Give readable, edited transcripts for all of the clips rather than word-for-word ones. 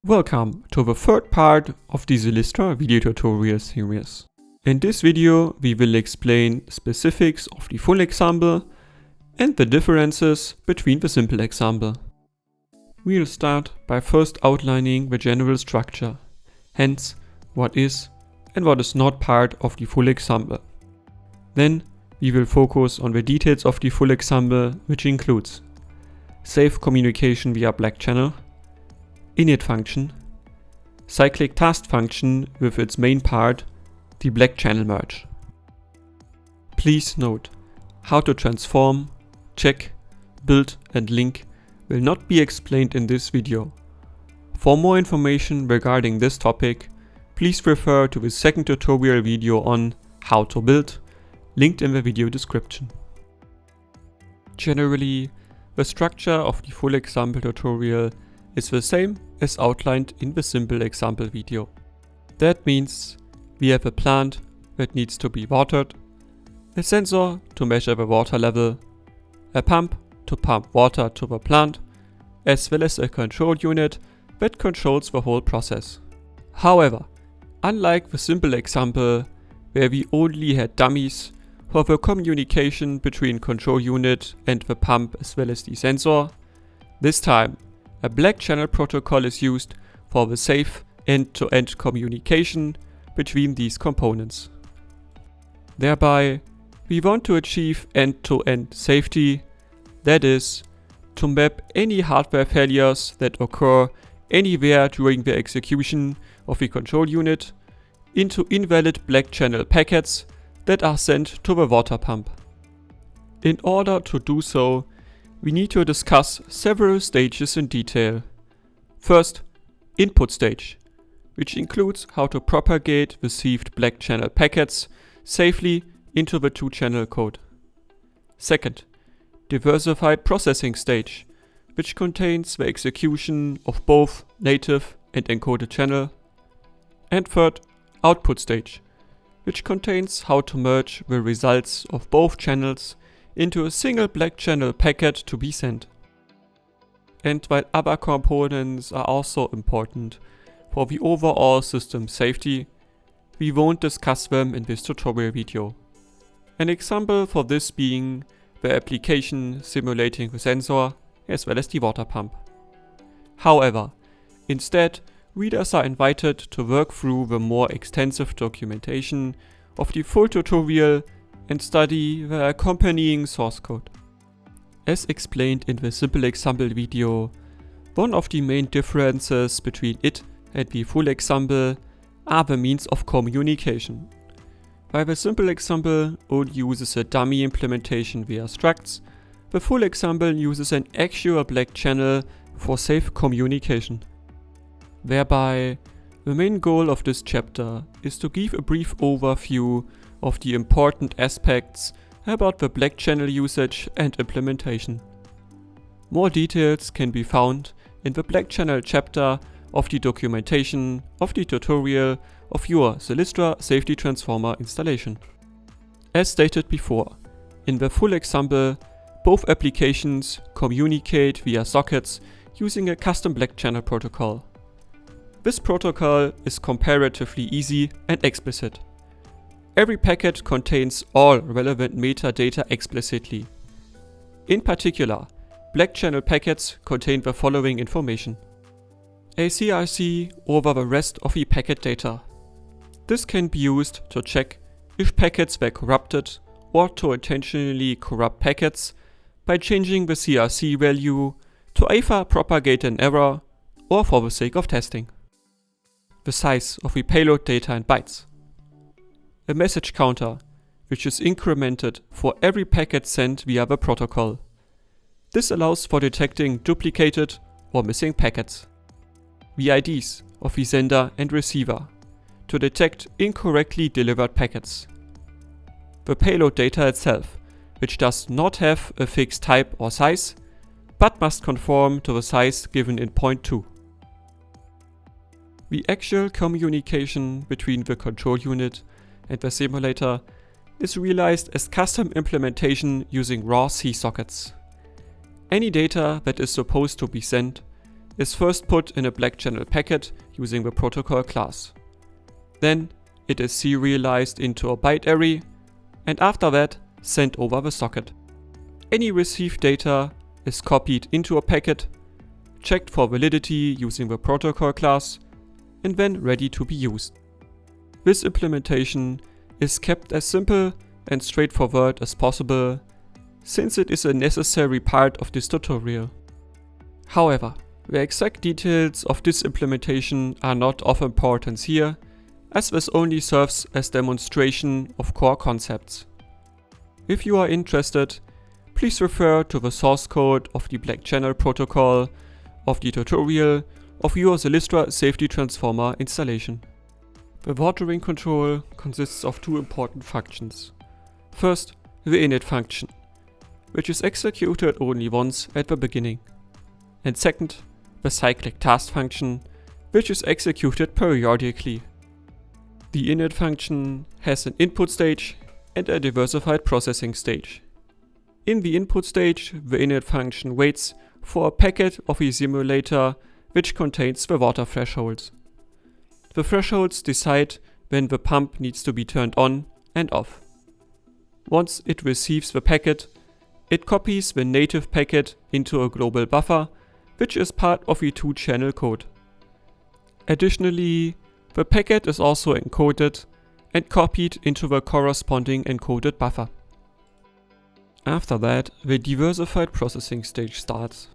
Welcome to the third part of the SIListra video tutorial series. In this video we will explain specifics of the full example and the differences between the simple example. We'll start by first outlining the general structure, hence what is and what is not part of the full example. Then we will focus on the details of the full example, which includes safe communication via black channel, Init function, Cylic task function with its main part, the black channel merge. Please note, how to transform, check, build and link will not be explained in this video. For more information regarding this topic, please refer to the second tutorial video on how to build, linked in the video description. Generally, the structure of the full example tutorial is the same as outlined in the simple example video. That means we have a plant that needs to be watered, a sensor to measure the water level, a pump to pump water to the plant, as well as a control unit that controls the whole process. However, unlike the simple example where we only had dummies for the communication between control unit and the pump as well as the sensor, this time a black channel protocol is used for the safe end-to-end communication between these components. Thereby, we want to achieve end-to-end safety, that is, to map any hardware failures that occur anywhere during the execution of the control unit into invalid black channel packets that are sent to the water pump. In order to do so, we need to discuss several stages in detail. First, input stage, which includes how to propagate received black channel packets safely into the two-channel code. Second, diversified processing stage, which contains the execution of both native and encoded channel. And third, output stage, which contains how to merge the results of both channels into a single black channel packet to be sent. And while other components are also important for the overall system safety, we won't discuss them in this tutorial video. An example for this being the application simulating the sensor as well as the water pump. However, instead, readers are invited to work through the more extensive documentation of the full tutorial and study the accompanying source code. As explained in the simple example video, one of the main differences between it and the full example are the means of communication. While the simple example only uses a dummy implementation via structs, the full example uses an actual black channel for safe communication. Thereby, the main goal of this chapter is to give a brief overview of the important aspects about the black channel usage and implementation. More details can be found in the black channel chapter of the documentation of the tutorial of your SIListra Safety Transformer Installation. As stated before, in the full example, both applications communicate via sockets using a custom black channel protocol. This protocol is comparatively easy and explicit. Every packet contains all relevant metadata explicitly. In particular, black channel packets contain the following information: a CRC over the rest of the packet data. This can be used to check if packets were corrupted or to intentionally corrupt packets by changing the CRC value to either propagate an error or for the sake of testing. The size of the payload data in bytes. A message counter, which is incremented for every packet sent via the protocol. This allows for detecting duplicated or missing packets. The IDs of the sender and receiver to detect incorrectly delivered packets. The payload data itself, which does not have a fixed type or size, but must conform to the size given in point 2. The actual communication between the control unit and the simulator is realized as custom implementation using raw C sockets. Any data that is supposed to be sent is first put in a black channel packet using the protocol class. Then it is serialized into a byte array and after that sent over the socket. Any received data is copied into a packet, checked for validity using the protocol class, and then ready to be used. This implementation is kept as simple and straightforward as possible, since it is a necessary part of this tutorial. However, the exact details of this implementation are not of importance here, as this only serves as demonstration of core concepts. If you are interested, please refer to the source code of the black channel protocol of the tutorial of your SIListra Safety Transformer Installation. The watering control consists of two important functions. First, the Init function, which is executed only once at the beginning. And second, the Cylic task function, which is executed periodically. The Init function has an input stage and a diversified processing stage. In the input stage, the Init function waits for a packet of a simulator which contains the water thresholds. The thresholds decide when the pump needs to be turned on and off. Once it receives the packet, it copies the native packet into a global buffer, which is part of the 2-channel code. Additionally, the packet is also encoded and copied into the corresponding encoded buffer. After that, the diversified processing stage starts.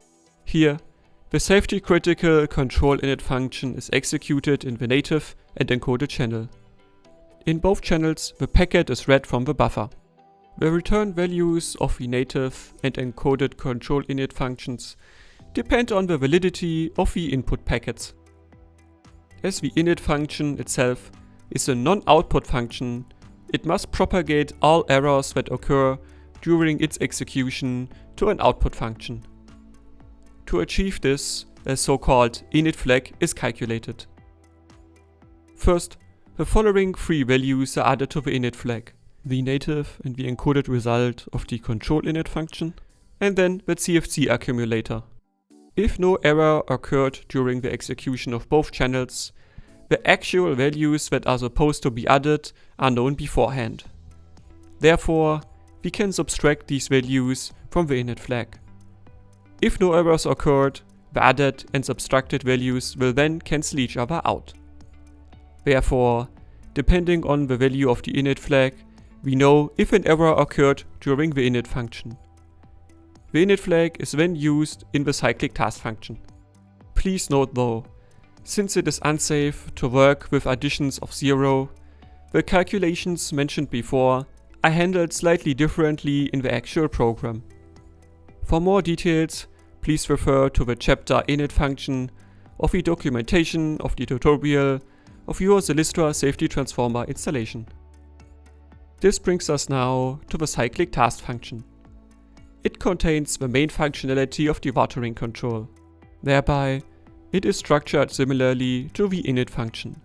Here, the safety critical control init function is executed in the native and encoded channel. In both channels, the packet is read from the buffer. The return values of the native and encoded control init functions depend on the validity of the input packets. As the init function itself is a non-output function, it must propagate all errors that occur during its execution to an output function. To achieve this, a so-called init flag is calculated. First, the following three values are added to the init flag: the native and the encoded result of the control init function, and then the CFC accumulator. If no error occurred during the execution of both channels, the actual values that are supposed to be added are known beforehand. Therefore, we can subtract these values from the init flag. If no errors occurred, the added and subtracted values will then cancel each other out. Therefore, depending on the value of the init flag, we know if an error occurred during the init function. The init flag is then used in the Cylic task function. Please note though, since it is unsafe to work with additions of 0, the calculations mentioned before are handled slightly differently in the actual program. For more details, please refer to the chapter Init Function of the documentation of the tutorial of your SIListra Safety Transformer Installation. This brings us now to the Cylic task function. It contains the main functionality of the watering control. Thereby, it is structured similarly to the init function.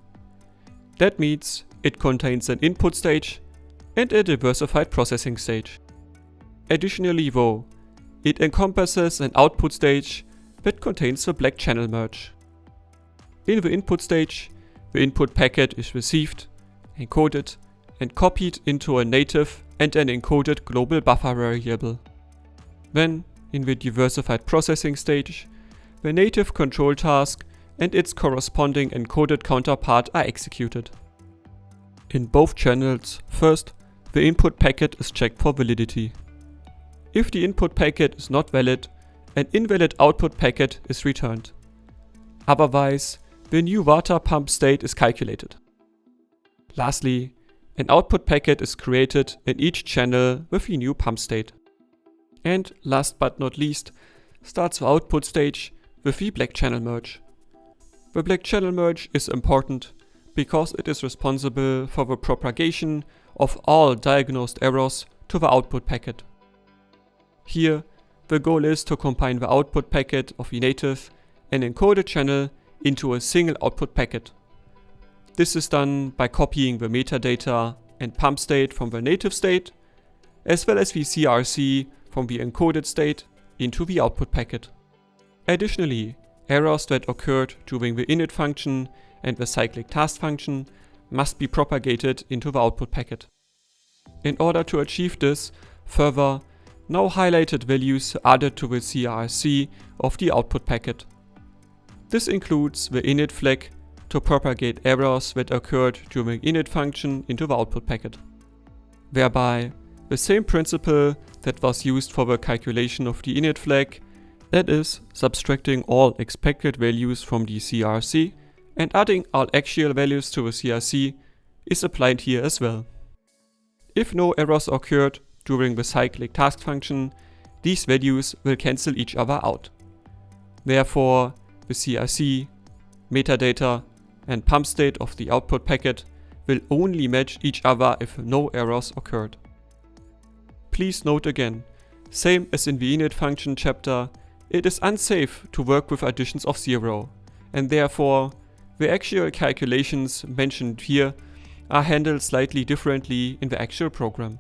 That means it contains an input stage and a diversified processing stage. Additionally though, it encompasses an output stage that contains the black channel merge. In the input stage, the input packet is received, encoded, and copied into a native and an encoded global buffer variable. Then, in the diversified processing stage, the native control task and its corresponding encoded counterpart are executed. In both channels, first, the input packet is checked for validity. If the input packet is not valid, an invalid output packet is returned. Otherwise, the new water pump state is calculated. Lastly, an output packet is created in each channel with the new pump state. And last but not least, starts the output stage with the black channel merge. The black channel merge is important because it is responsible for the propagation of all diagnosed errors to the output packet. Here, the goal is to combine the output packet of the native and encoded channel into a single output packet. This is done by copying the metadata and pump state from the native state, as well as the CRC from the encoded state into the output packet. Additionally, errors that occurred during the init function and the cyclic task function must be propagated into the output packet. In order to achieve this, further, no highlighted values are added to the CRC of the output packet. This includes the init flag to propagate errors that occurred during init function into the output packet. Thereby, the same principle that was used for the calculation of the init flag, that is, subtracting all expected values from the CRC and adding all actual values to the CRC, is applied here as well. If no errors occurred during the cyclic task function, these values will cancel each other out. Therefore, the CRC, metadata, and pump state of the output packet will only match each other if no errors occurred. Please note again, same as in the init function chapter, it is unsafe to work with additions of 0, and therefore the actual calculations mentioned here are handled slightly differently in the actual program.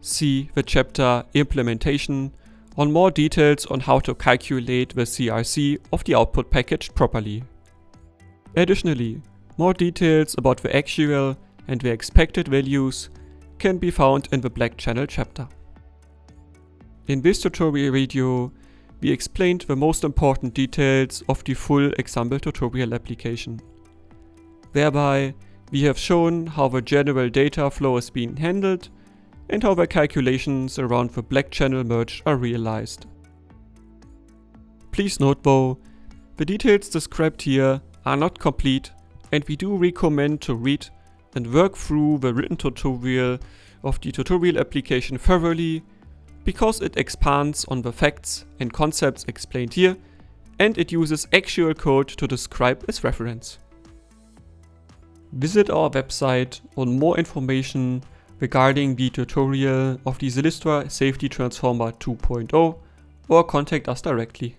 See the chapter Implementation on more details on how to calculate the CRC of the output package properly. Additionally, more details about the actual and the expected values can be found in the Black Channel chapter. In this tutorial video, we explained the most important details of the full example tutorial application. Thereby, we have shown how the general data flow is being handled and how the calculations around the Black Channel merge are realized. Please note though, the details described here are not complete, and we do recommend to read and work through the written tutorial of the tutorial application thoroughly, because it expands on the facts and concepts explained here, and it uses actual code to describe its reference. Visit our website on more information regarding the tutorial of the SIListra Safety Transformer 2.0 or contact us directly.